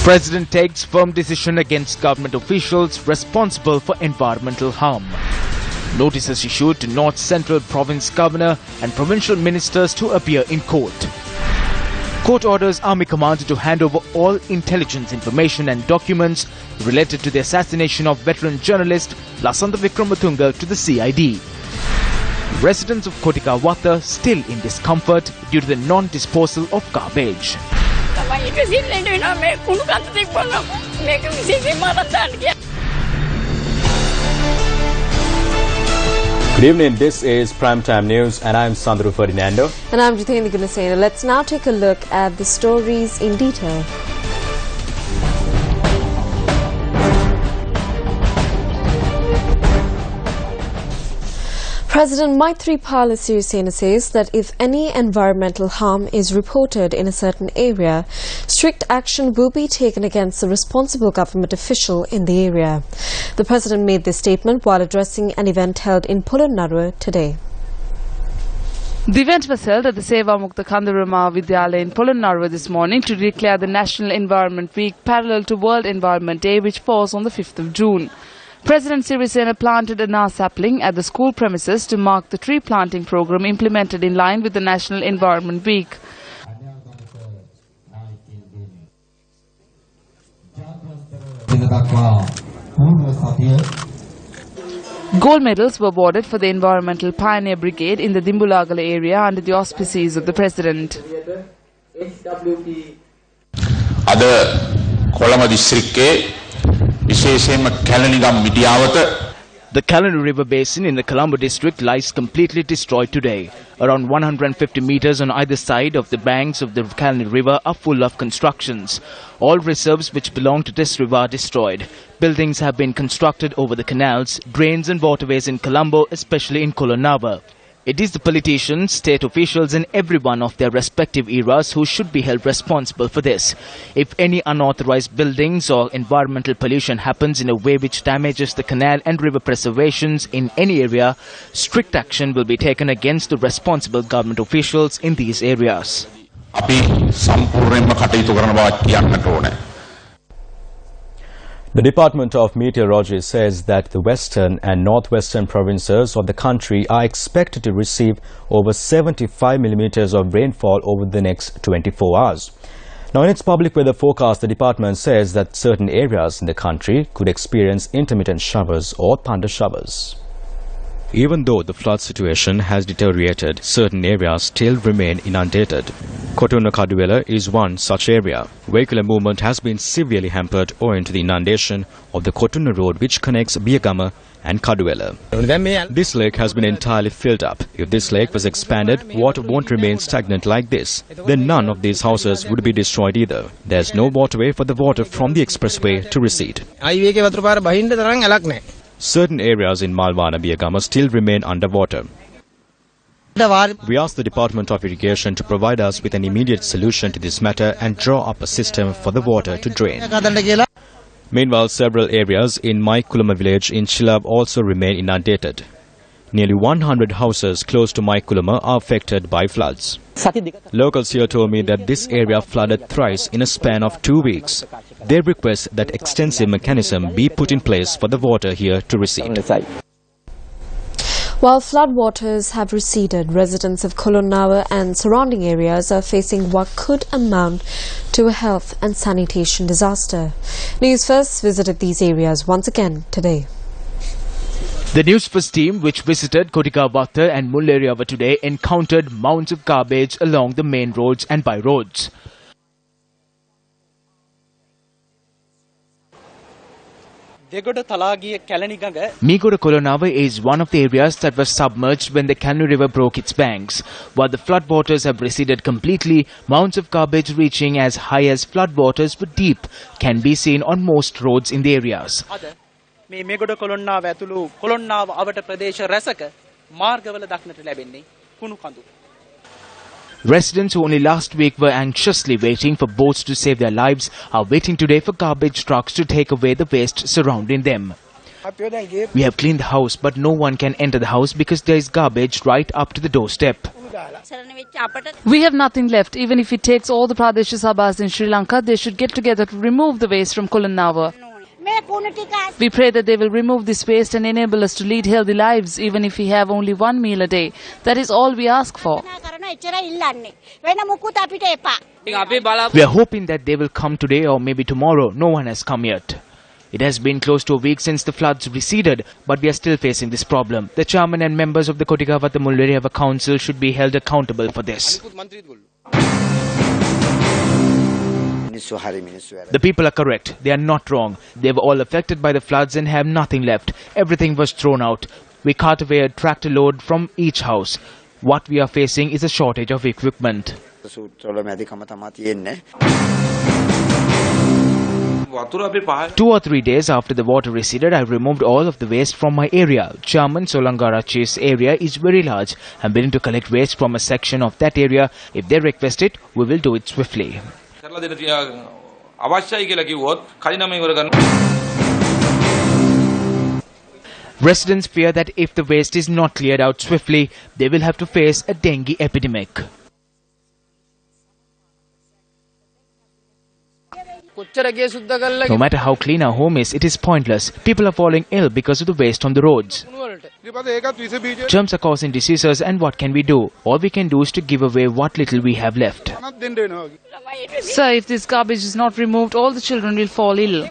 President takes firm decision against government officials responsible for environmental harm. Notices issued to North Central Province Governor and provincial ministers to appear in court. Court orders Army Commander to hand over all intelligence information and documents related to the assassination of veteran journalist Lasantha Wickramatunge to the CID. Residents of Kotikawatha still in discomfort due to the non-disposal of garbage. Good evening, this is Primetime News and I'm Sandru Ferdinando. And I'm Jitendra Gunasena. Let's now take a look at the stories in detail. President Maithripala Sirisena says that if any environmental harm is reported in a certain area, strict action will be taken against the responsible government official in the area. The President made this statement while addressing an event held in Polonnaruwa today. The event was held at the Seva Mukta Kandarama Vidyalaya in Polonnaruwa this morning to declare the National Environment Week parallel to World Environment Day, which falls on the 5th of June. President Sirisena planted a Nar sapling at the school premises to mark the tree planting program implemented in line with the National Environment Week. Gold medals were awarded for the Environmental Pioneer Brigade in the Dimbulagala area under the auspices of the President. The Kalani River Basin in the Colombo district lies completely destroyed today. Around 150 meters on either side of the banks of the Kalani River are full of constructions. All reserves which belong to this river are destroyed. Buildings have been constructed over the canals, drains and waterways in Colombo, especially in Polonnaruwa. It is the politicians, state officials and everyone of their respective eras who should be held responsible for this. If any unauthorized buildings or environmental pollution happens in a way which damages the canal and river preservations in any area, strict action will be taken against the responsible government officials in these areas. The Department of Meteorology says that the western and northwestern provinces of the country are expected to receive over 75 millimeters of rainfall over the next 24 hours. Now, in its public weather forecast, the department says that certain areas in the country could experience intermittent showers or thunder showers. Even though the flood situation has deteriorated, certain areas still remain inundated. Kotuna Kaduwela is one such area. Vehicular movement has been severely hampered owing to the inundation of the Kotuna road which connects Biyagama and Kaduwela. This lake has been entirely filled up. If this lake was expanded, water won't remain stagnant like this. Then none of these houses would be destroyed either. There's no waterway for the water from the expressway to recede. Certain areas in Malwana Biyagama still remain underwater. We ask the Department of Irrigation to provide us with an immediate solution to this matter and draw up a system for the water to drain. Meanwhile, several areas in Maikulama village in Chilab also remain inundated. Nearly 100 houses close to Maikulama are affected by floods. Locals here told me that this area flooded thrice in a span of 2 weeks. They request that extensive mechanism be put in place for the water here to recede. While floodwaters have receded, residents of Polonnaruwa and surrounding areas are facing what could amount to a health and sanitation disaster. Newsfirst visited these areas once again today. The Newsfirst team, which visited Kotikawatha and Mulleriava today, encountered mounds of garbage along the main roads and by roads. Migoda Polonnaruwa is one of the areas that was submerged when the Kalani River broke its banks. While the floodwaters have receded completely, mounds of garbage reaching as high as floodwaters but deep can be seen on most roads in the areas. Residents who only last week were anxiously waiting for boats to save their lives are waiting today for garbage trucks to take away the waste surrounding them. We have cleaned the house, but no one can enter the house because there is garbage right up to the doorstep. We have nothing left. Even if it takes all the Pradesh Sabhas in Sri Lanka, they should get together to remove the waste from Kulanawa. We pray that they will remove this waste and enable us to lead healthy lives, even if we have only one meal a day. That is all we ask for. We are hoping that they will come today or maybe tomorrow. No one has come yet. It has been close to a week since the floods receded, but we are still facing this problem. The chairman and members of the Kotikawata Mulleriyava Council should be held accountable for this. The people are correct. They are not wrong. They were all affected by the floods and have nothing left. Everything was thrown out. We cart away a tractor load from each house. What we are facing is a shortage of equipment. 2 or 3 days after the water receded, I removed all of the waste from my area. Chairman Solangarachi's area is very large. I'm willing to collect waste from a section of that area. If they request it, we will do it swiftly. Residents fear that if the waste is not cleared out swiftly, they will have to face a dengue epidemic. No matter how clean our home is, it is pointless. People are falling ill because of the waste on the roads. Germs are causing diseases, and what can we do? All we can do is to give away what little we have left. Sir, if this garbage is not removed, all the children will fall ill.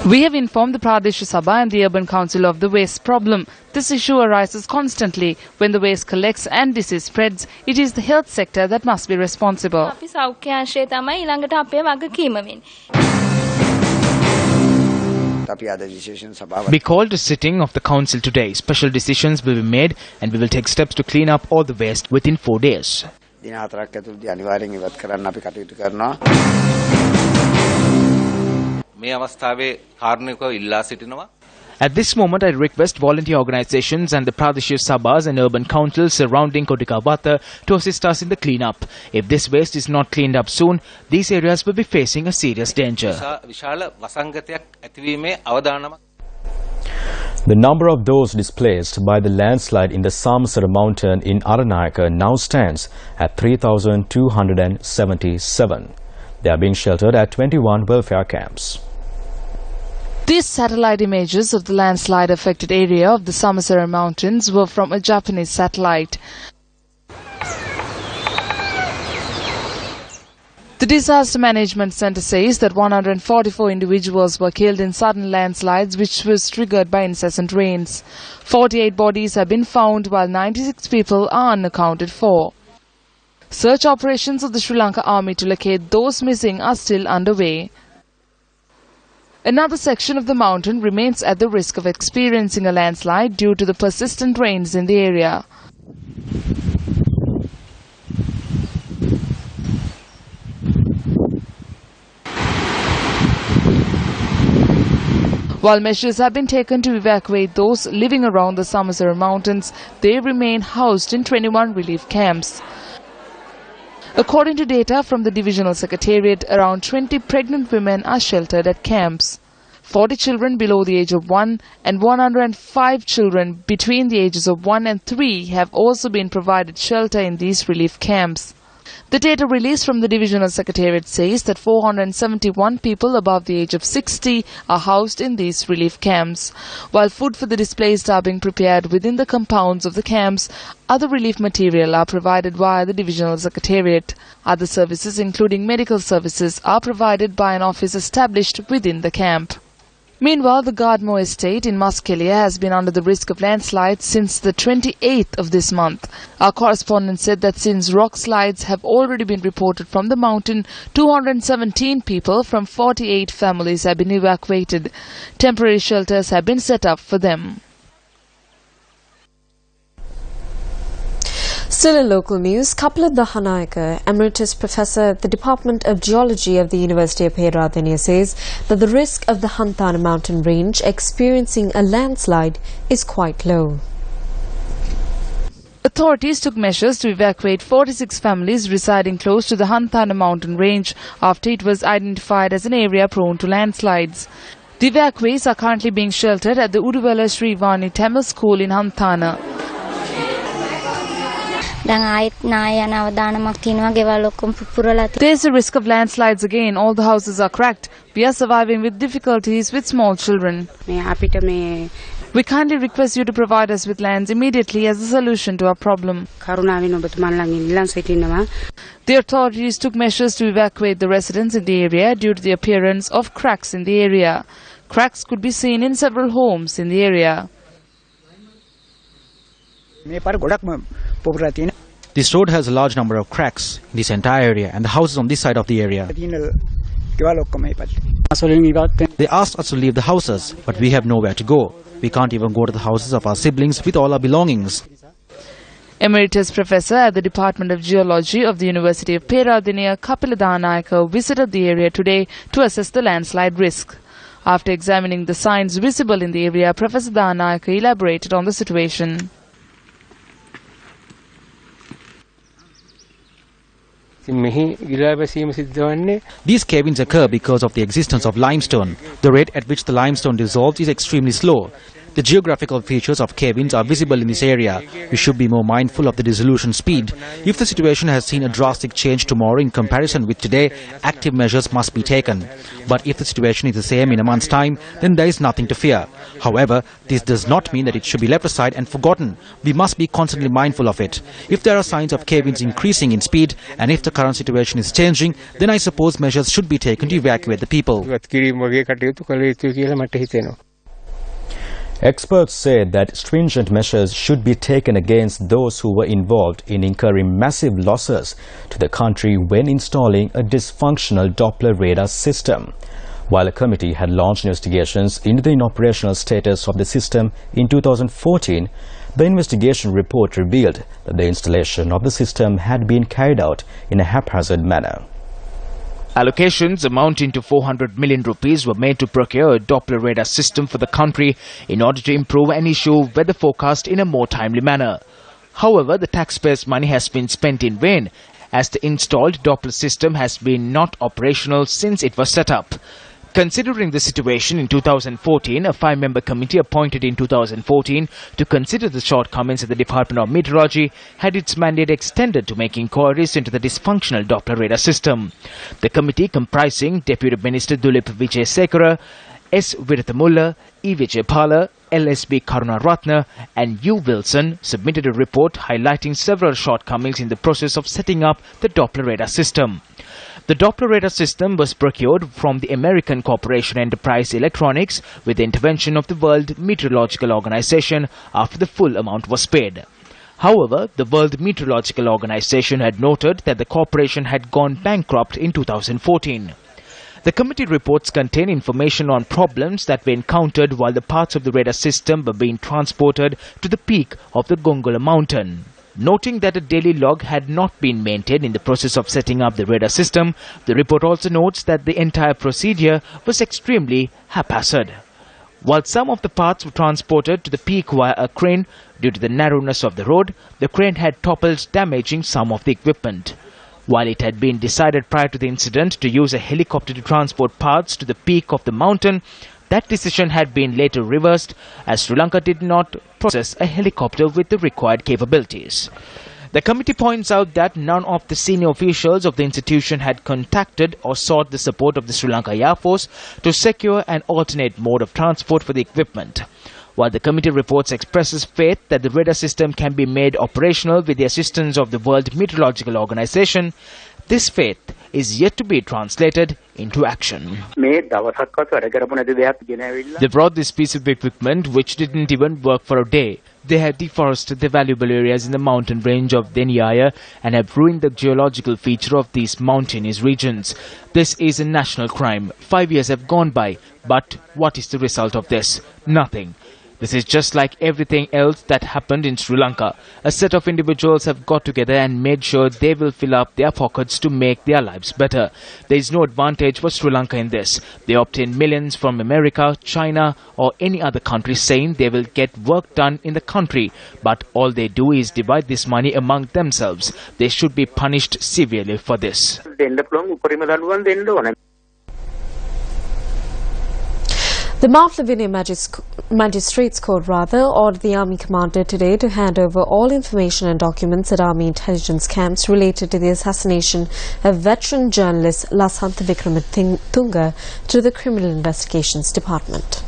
We have informed the Pradesh Sabha and the Urban Council of the waste problem. This issue arises constantly. When the waste collects and disease spreads, it is the health sector that must be responsible. We called a sitting of the council today. Special decisions will be made and we will take steps to clean up all the waste within 4 days. At this moment, I request volunteer organizations and the Pradesh Sabhas and urban councils surrounding Kotikawata to assist us in the cleanup. If this waste is not cleaned up soon, these areas will be facing a serious danger. The number of those displaced by the landslide in the Samasara mountain in Aranayaka now stands at 3,277. They are being sheltered at 21 welfare camps. These satellite images of the landslide-affected area of the Samasara Mountains were from a Japanese satellite. The Disaster Management Center says that 144 individuals were killed in sudden landslides which was triggered by incessant rains. 48 bodies have been found while 96 people are unaccounted for. Search operations of the Sri Lanka Army to locate those missing are still underway. Another section of the mountain remains at the risk of experiencing a landslide due to the persistent rains in the area. While measures have been taken to evacuate those living around the Samasara Mountains, they remain housed in 21 relief camps. According to data from the Divisional Secretariat, around 20 pregnant women are sheltered at camps. 40 children below the age of 1 and 105 children between the ages of 1 and 3 have also been provided shelter in these relief camps. The data released from the Divisional Secretariat says that 471 people above the age of 60 are housed in these relief camps. While food for the displaced are being prepared within the compounds of the camps, other relief material are provided via the Divisional Secretariat. Other services, including medical services, are provided by an office established within the camp. Meanwhile, the Gardmo estate in Muskelia has been under the risk of landslides since the 28th of this month. Our correspondent said that since rock slides have already been reported from the mountain, 217 people from 48 families have been evacuated. Temporary shelters have been set up for them. Still in local news, Kapila Dahanayaka, Emeritus Professor at the Department of Geology of the University of Peradeniya, says that the risk of the Hantana mountain range experiencing a landslide is quite low. Authorities took measures to evacuate 46 families residing close to the Hanthana mountain range after it was identified as an area prone to landslides. The evacuees are currently being sheltered at the Uduvela Sri Vani Tamil School in Hanthana. There's a risk of landslides again. All the houses are cracked. We are surviving with difficulties with small children. We kindly request you to provide us with lands immediately as a solution to our problem. The authorities took measures to evacuate the residents in the area due to the appearance of cracks in the area. Cracks could be seen in several homes in the area. This road has a large number of cracks in this entire area and the houses on this side of the area. They asked us to leave the houses, but we have nowhere to go. We can't even go to the houses of our siblings with all our belongings. Emeritus Professor at the Department of Geology of the University of Peradeniya, Kapila visited the area today to assess the landslide risk. After examining the signs visible in the area, Professor Danayaka elaborated on the situation. These cave-ins occur because of the existence of limestone. The rate at which the limestone dissolves is extremely slow. The geographical features of cave-ins are visible in this area. We should be more mindful of the dissolution speed. If the situation has seen a drastic change tomorrow in comparison with today, active measures must be taken. But if the situation is the same in a month's time, then there is nothing to fear. However, this does not mean that it should be left aside and forgotten. We must be constantly mindful of it. If there are signs of cave-ins increasing in speed, and if the current situation is changing, then I suppose measures should be taken to evacuate the people. Experts say that stringent measures should be taken against those who were involved in incurring massive losses to the country when installing a dysfunctional Doppler radar system. While a committee had launched investigations into the inoperational status of the system in 2014, the investigation report revealed that the installation of the system had been carried out in a haphazard manner. Allocations amounting to 400 million rupees were made to procure a Doppler radar system for the country in order to improve and issue weather forecast in a more timely manner. However, the taxpayers' money has been spent in vain as the installed Doppler system has been not operational since it was set up. Considering the situation in 2014, a 5-member committee appointed in 2014 to consider the shortcomings of the Department of Meteorology had its mandate extended to make inquiries into the dysfunctional Doppler radar system. The committee, comprising Deputy Minister Dulip Vijayasekara, S. Virathamulla, E. Vijaypala, LSB Karunaratna and U. Wilson, submitted a report highlighting several shortcomings in the process of setting up the Doppler radar system. The Doppler radar system was procured from the American corporation Enterprise Electronics with the intervention of the World Meteorological Organization after the full amount was paid. However, the World Meteorological Organization had noted that the corporation had gone bankrupt in 2014. The committee reports contain information on problems that were encountered while the parts of the radar system were being transported to the peak of the Gongola mountain. Noting that a daily log had not been maintained in the process of setting up the radar system, the report also notes that the entire procedure was extremely haphazard. While some of the parts were transported to the peak via a crane, due to the narrowness of the road, the crane had toppled, damaging some of the equipment. While it had been decided prior to the incident to use a helicopter to transport parts to the peak of the mountain, that decision had been later reversed as Sri Lanka did not possess a helicopter with the required capabilities. The committee points out that none of the senior officials of the institution had contacted or sought the support of the Sri Lanka Air Force to secure an alternate mode of transport for the equipment. While the committee reports expresses faith that the radar system can be made operational with the assistance of the World Meteorological Organization, this faith is yet to be translated into action. They brought this piece of equipment which didn't even work for a day. They had deforested the valuable areas in the mountain range of Deniyaya and have ruined the geological feature of these mountainous regions. This is a national crime. 5 years have gone by, but what is the result of this? Nothing. This is just like everything else that happened in Sri Lanka. A set of individuals have got together and made sure they will fill up their pockets to make their lives better. There is no advantage for Sri Lanka in this. They obtain millions from America, China or any other country saying they will get work done in the country. But all they do is divide this money among themselves. They should be punished severely for this. The Mount Lavinia Magistrates Court ordered the Army commander today to hand over all information and documents at Army intelligence camps related to the assassination of veteran journalist Lasantha Vikramatunga to the Criminal Investigations Department.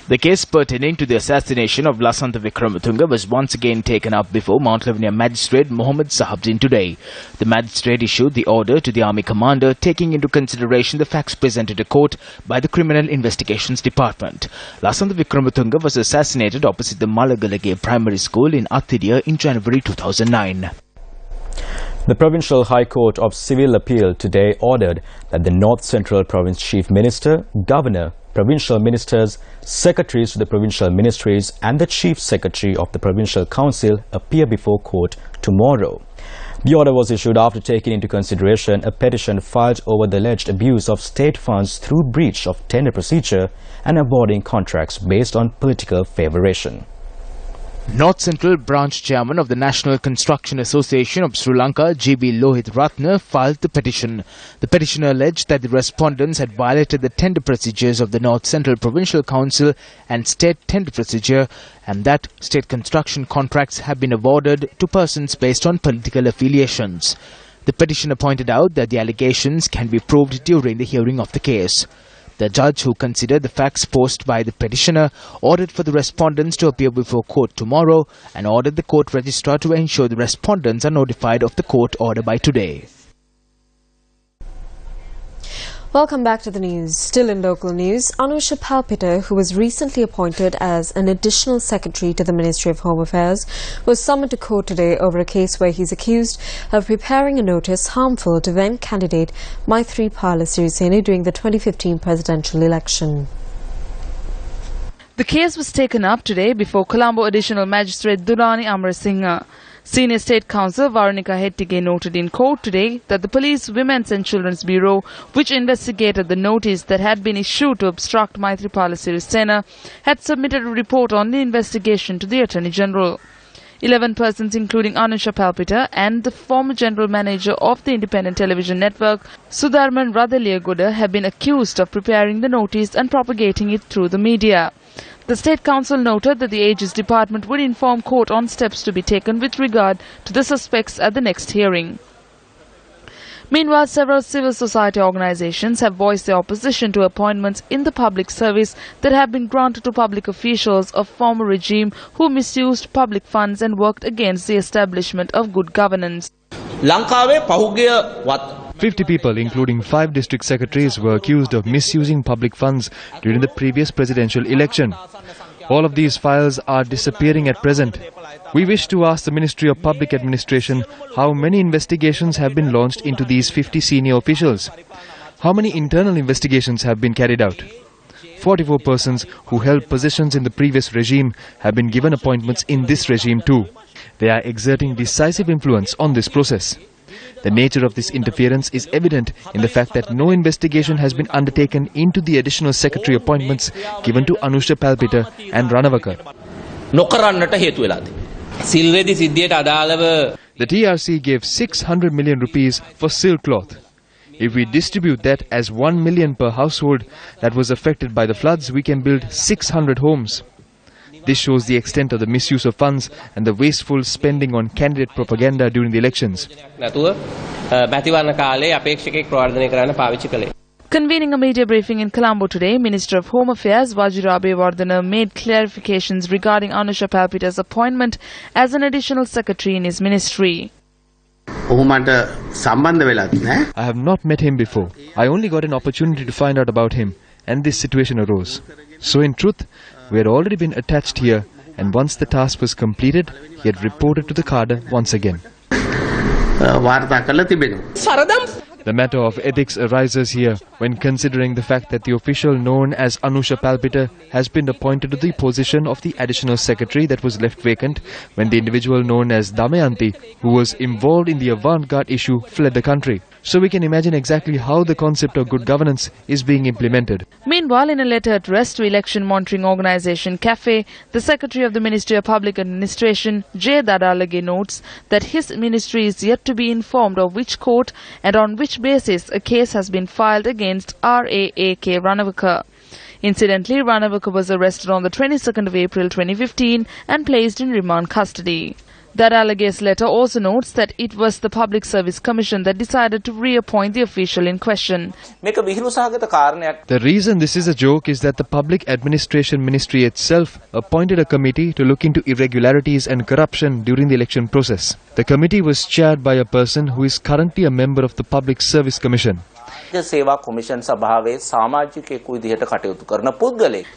The case pertaining to the assassination of Lasantha Vikramatunga was once again taken up before Mount Lavinia Magistrate Mohammed Sahabdin today. The magistrate issued the order to the Army commander, taking into consideration the facts presented to court by the Criminal Investigations Department. Lasantha Vikramatunga was assassinated opposite the Malagalage Primary School in Athidiya in January 2009. The Provincial High Court of Civil Appeal today ordered that the North Central Province Chief Minister, Governor, Provincial Ministers, Secretaries to the Provincial Ministries and the Chief Secretary of the Provincial Council appear before court tomorrow. The order was issued after taking into consideration a petition filed over the alleged abuse of state funds through breach of tender procedure and awarding contracts based on political favoration. North Central Branch Chairman of the National Construction Association of Sri Lanka, G.B. Lohit Ratna, filed the petition. The petitioner alleged that the respondents had violated the tender procedures of the North Central Provincial Council and state tender procedure, and that state construction contracts have been awarded to persons based on political affiliations. The petitioner pointed out that the allegations can be proved during the hearing of the case. The judge, who considered the facts posed by the petitioner, ordered for the respondents to appear before court tomorrow and ordered the court registrar to ensure the respondents are notified of the court order by today. Welcome back to the news. Still in local news, Anusha Palpiter, who was recently appointed as an additional secretary to the Ministry of Home Affairs, was summoned to court today over a case where he is accused of preparing a notice harmful to then candidate Maithripala Sirisena during the 2015 presidential election. The case was taken up today before Colombo Additional Magistrate Durrani Amarasinghe. Senior State Counsel Veronica Hettige noted in court today that the Police Women's and Children's Bureau, which investigated the notice that had been issued to obstruct Maithripala Sirisena, had submitted a report on the investigation to the Attorney General. 11 persons, including Anusha Palpiter and the former general manager of the independent television network, Sudharman Radaliagoda, have been accused of preparing the notice and propagating it through the media. The State Council noted that the Aegis Department would inform court on steps to be taken with regard to the suspects at the next hearing. Meanwhile, several civil society organizations have voiced their opposition to appointments in the public service that have been granted to public officials of former regime who misused public funds and worked against the establishment of good governance. 50 people, including 5 district secretaries, were accused of misusing public funds during the previous presidential election. All of these files are disappearing at present. We wish to ask the Ministry of Public Administration how many investigations have been launched into these 50 senior officials. How many internal investigations have been carried out? 44 persons who held positions in the previous regime have been given appointments in this regime too. They are exerting decisive influence on this process. The nature of this interference is evident in the fact that no investigation has been undertaken into the additional secretary appointments given to Anusha Palpiter and Ranawaka. The TRC gave 600 million rupees for silk cloth. If we distribute that as 1 million per household that was affected by the floods, we can build 600 homes. This shows the extent of the misuse of funds and the wasteful spending on candidate propaganda during the elections. Convening a media briefing in Colombo today, Minister of Home Affairs Vajira Abeyewardene made clarifications regarding Anusha Palpiter's appointment as an additional secretary in his ministry. I have not met him before. I only got an opportunity to find out about him, and this situation arose. So in truth, we had already been attached here, and once the task was completed, he had reported to the cadre once again. The matter of ethics arises here when considering the fact that the official known as Anusha Palpiter has been appointed to the position of the additional secretary that was left vacant when the individual known as Damayanti, who was involved in the avant-garde issue, fled the country. So we can imagine exactly how the concept of good governance is being implemented. Meanwhile, in a letter addressed to election monitoring organisation CAFE, the Secretary of the Ministry of Public Administration, J. Dadalage, notes that his ministry is yet to be informed of which court and on which basis a case has been filed against RAAK Ranavaka. Incidentally, Ranavaka was arrested on the 22nd of April 2015 and placed in remand custody. Dadalage's letter also notes that it was the Public Service Commission that decided to reappoint the official in question. The reason this is a joke is that the Public Administration Ministry itself appointed a committee to look into irregularities and corruption during the election process. The committee was chaired by a person who is currently a member of the Public Service Commission.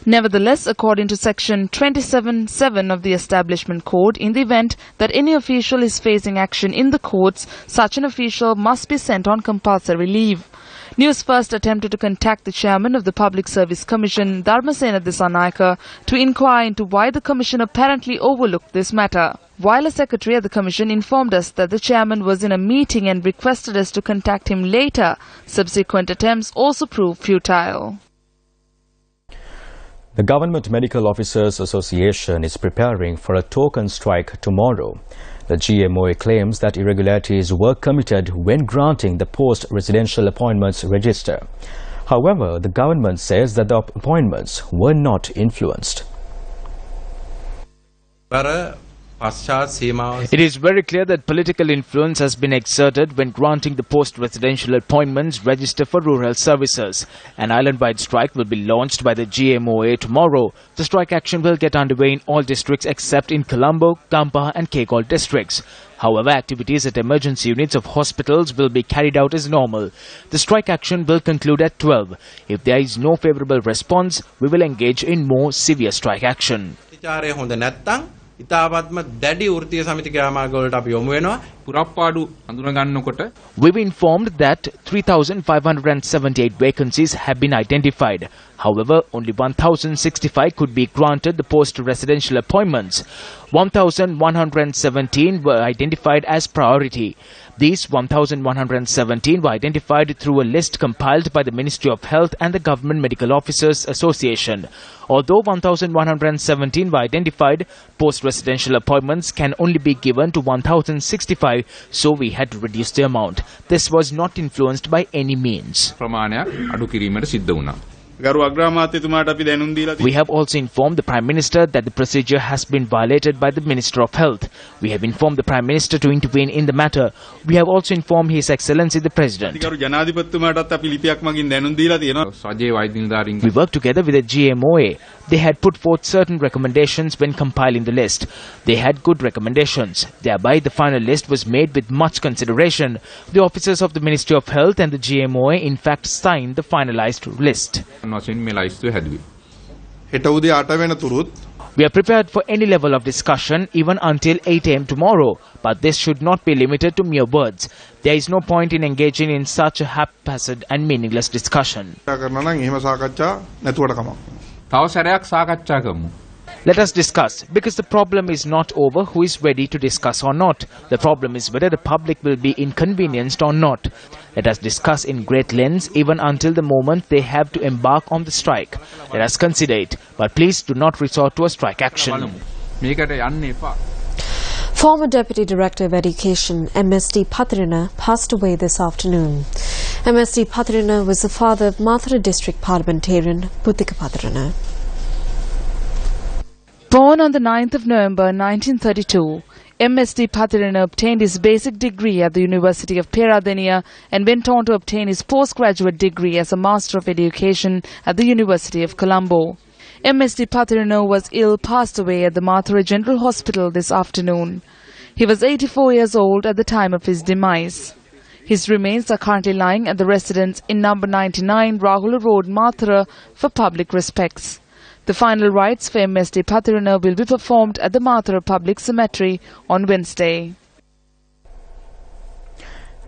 Nevertheless, according to section 27(7) of the Establishment Code, in the event that any official is facing action in the courts, such an official must be sent on compulsory leave. Newsfirst attempted to contact the chairman of the Public Service Commission, Dharmasena Dissanayake, to inquire into why the commission apparently overlooked this matter. While a secretary at the commission informed us that the chairman was in a meeting and requested us to contact him later, subsequent attempts also proved futile. The Government Medical Officers Association is preparing for a token strike tomorrow. The GMOA claims that irregularities were committed when granting the post-residential appointments register. However, the government says that the appointments were not influenced. It is very clear that political influence has been exerted when granting the post-residential appointments register for rural services. An island-wide strike will be launched by the GMOA tomorrow. The strike action will get underway in all districts except in Colombo, Kampa and Kekol districts. However, activities at emergency units of hospitals will be carried out as normal. The strike action will conclude at 12. If there is no favourable response, we will engage in more severe strike action. We've informed that 3,578 vacancies have been identified. However, only 1,065 could be granted the post-residential appointments. 1,117 were identified as priority. These 1,117 were identified through a list compiled by the Ministry of Health and the Government Medical Officers Association. Although 1,117 were identified, post-residential appointments can only be given to 1,065, so we had to reduce the amount. This was not influenced by any means. We have also informed the Prime Minister that the procedure has been violated by the Minister of Health. We have informed the Prime Minister to intervene in the matter. We have also informed His Excellency the President. We worked together with the GMOA. They had put forth certain recommendations when compiling the list. They had good recommendations. Thereby, the final list was made with much consideration. The officers of the Ministry of Health and the GMOA in fact signed the finalized list. We are prepared for any level of discussion even until 8 AM tomorrow, but this should not be limited to mere words. There is no point in engaging in such a haphazard and meaningless discussion. Let us discuss, because the problem is not over who is ready to discuss or not. The problem is whether the public will be inconvenienced or not. Let us discuss in great lengths even until the moment they have to embark on the strike. Let us consider it, but please do not resort to a strike action. Former Deputy Director of Education, MSD Patrina, passed away this afternoon. MSD Patrina was the father of Mathura District Parliamentarian Buddhika Patrina. Born on the 9th of November 1932, MSD Patrina obtained his basic degree at the University of Peradeniya and went on to obtain his postgraduate degree as a Master of Education at the University of Colombo. MSD Patrina was ill, passed away at the Mathura General Hospital this afternoon. He was 84 years old at the time of his demise. His remains are currently lying at the residence in number 99 Rahula Road, Mathura, for public respects. The final rites for MSD Patrina will be performed at the Mathura Public Cemetery on Wednesday.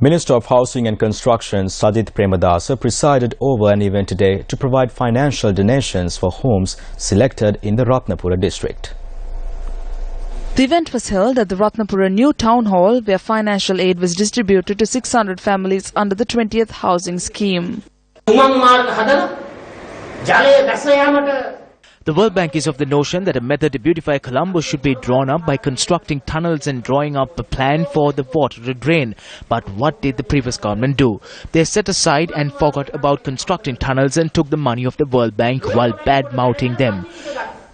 Minister of Housing and Construction Sajith Premadasa presided over an event today to provide financial donations for homes selected in the Ratnapura district. The event was held at the Ratnapura New Town Hall, where financial aid was distributed to 600 families under the 20th housing scheme. The World Bank is of the notion that a method to beautify Colombo should be drawn up by constructing tunnels and drawing up a plan for the water to drain. But what did the previous government do? They set aside and forgot about constructing tunnels and took the money of the World Bank while bad-mouthing them.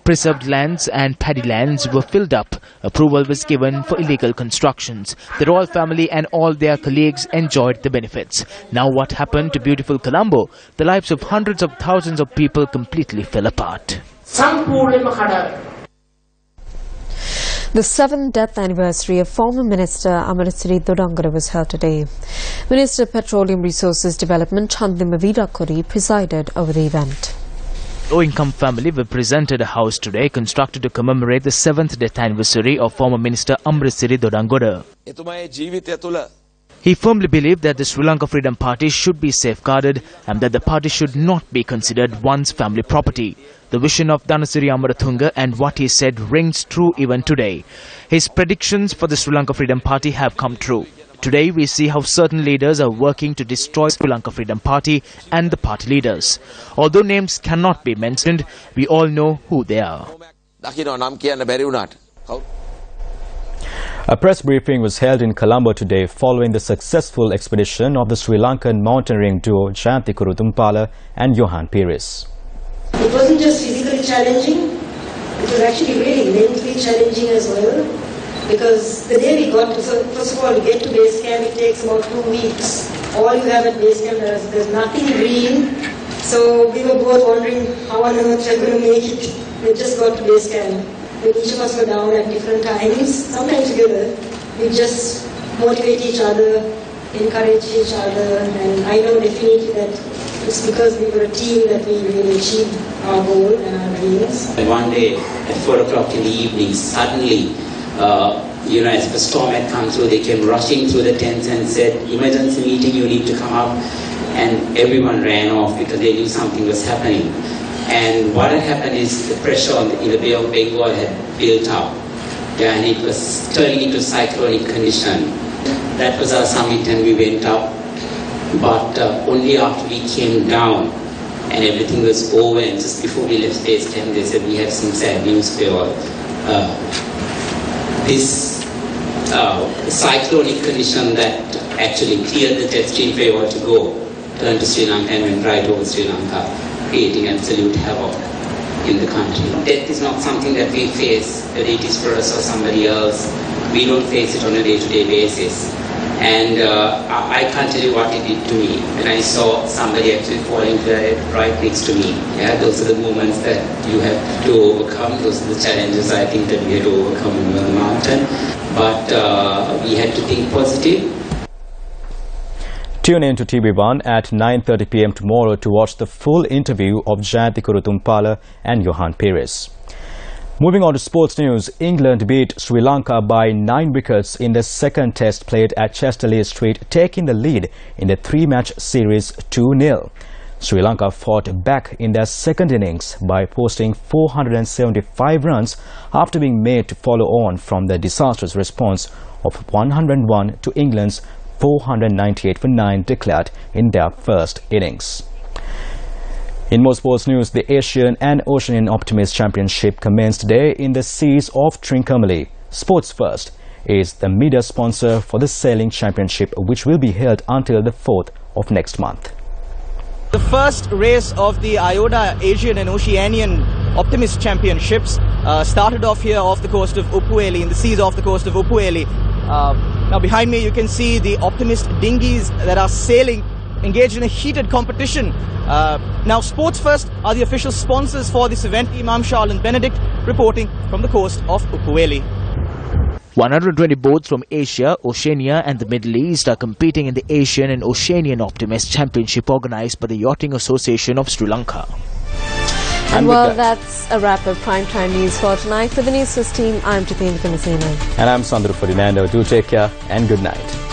Preserved lands and paddy lands were filled up. Approval was given for illegal constructions. The royal family and all their colleagues enjoyed the benefits. Now what happened to beautiful Colombo? The lives of hundreds of thousands of people completely fell apart. The 7th death anniversary of former Minister Amarasiri Dodangara was held today. Minister of Petroleum Resources Development Chandima Veerakuri presided over the event. Low-income family were presented a house today constructed to commemorate the 7th death anniversary of former Minister Amarasiri Dodangara. He firmly believed that the Sri Lanka Freedom Party should be safeguarded and that the party should not be considered one's family property. The vision of Dhanasiri Amarathunga and what he said rings true even today. His predictions for the Sri Lanka Freedom Party have come true. Today we see how certain leaders are working to destroy Sri Lanka Freedom Party and the party leaders. Although names cannot be mentioned, we all know who they are. A press briefing was held in Colombo today following the successful expedition of the Sri Lankan mountaineering duo Jayanthi Kurutumpala and Johan Pires. It wasn't just physically challenging, it was actually really mentally challenging as well. Because the day we got to, first of all, to get to base camp, it takes about 2 weeks. All you have at base camp, there's nothing green. So we were both wondering how on earth we're going to make it. We just got to base camp. When each of us were down at different times, sometimes together, we just motivate each other, encourage each other, and I know definitely that it's because we were a team that we really achieved our goal and our dreams. And one day at 4 o'clock in the evening, suddenly, as the storm had come through, they came rushing through the tents and said, emergency meeting, you need to come up. And everyone ran off because they knew something was happening. And what had happened is the pressure in the Bay of Bengal had built up. And it was turning into cyclonic condition. That was our summit and we went up. But only after we came down and everything was over and just before we left base camp, they said we have some sad news for you all. This cyclonic condition that actually cleared the jet stream for you all to go turned to Sri Lanka and went right over Sri Lanka, creating absolute havoc in the country. Death is not something that we face, whether it is for us or somebody else. We don't face it on a day-to-day basis. And I can't tell you what it did to me when I saw somebody actually falling right next to me. Yeah, those are the moments that you have to overcome. Those are the challenges I think that we had to overcome on the mountain. But we had to think positive. Tune in to TV1 at 9:30 p.m. tomorrow to watch the full interview of Jayanthi Kurutumpala and Johan Pires. Moving on to sports news, England beat Sri Lanka by 9 wickets in the second test played at Chesterley Street, taking the lead in the 3-match series 2-0. Sri Lanka fought back in their second innings by posting 475 runs after being made to follow on from the disastrous response of 101 to England's 498 for 9 declared in their first innings. In more sports news, the Asian and Oceanian Optimist Championship commenced today in the seas of Trincomalee. Sports First is the media sponsor for the Sailing Championship, which will be held until the 4th of next month. The first race of the IOTA Asian and Oceanian Optimist Championships started off here off the coast of Upueli, in the seas off the coast of Upueli. Now behind me you can see the Optimist dinghies that are sailing, engaged in a heated competition. Now Sports First are the official sponsors for this event. Imam Charles and Benedict reporting from the coast of Upueli. 120 boats from Asia, Oceania and the Middle East are competing in the Asian and Oceanian Optimist Championship organized by the Yachting Association of Sri Lanka. And well, that's a wrap of Primetime News for tonight. For the Newsfirst team, I'm Jitendra Kamasina. And I'm Sandru Ferdinando. Do take care and good night.